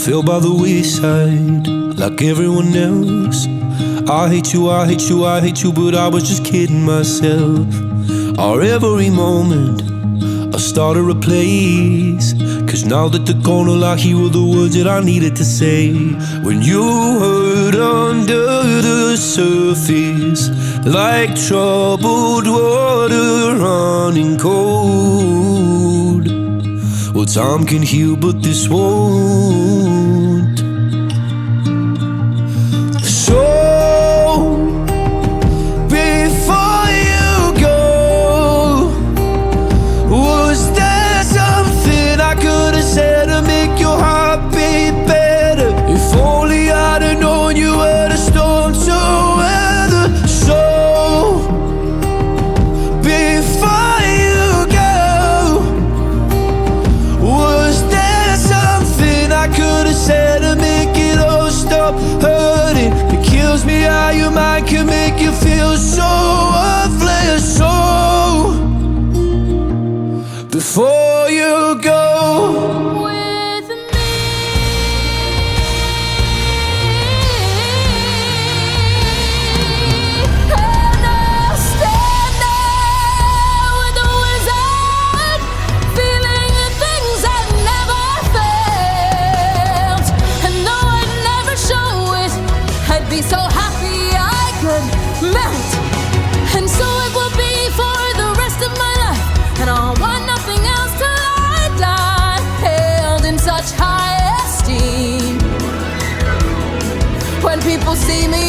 fell by the wayside like everyone else. I hate you, I hate you, I hate you, but I was just kidding myself. Our every moment I started a place, 'cause now that they're gone, I hear all the words that I needed to say. When you hurt under the surface, like troubled water running cold. Well, time can heal, but this won't. So before you go, was there something I could have said to make your heart beat better? If only I'd have known you were the storm to weather. So before you go, was there something I could have said to make it all stop hurting? It kills me how your mind can make you feel so worthless. So before you go, with me, and I'll stand there with the wizard, feeling the things I never felt. And though I'd never show it, I'd be so happy I could melt. And so it will be for the rest of my life, and I'll want nothing else to lie held in such high esteem. When people see me,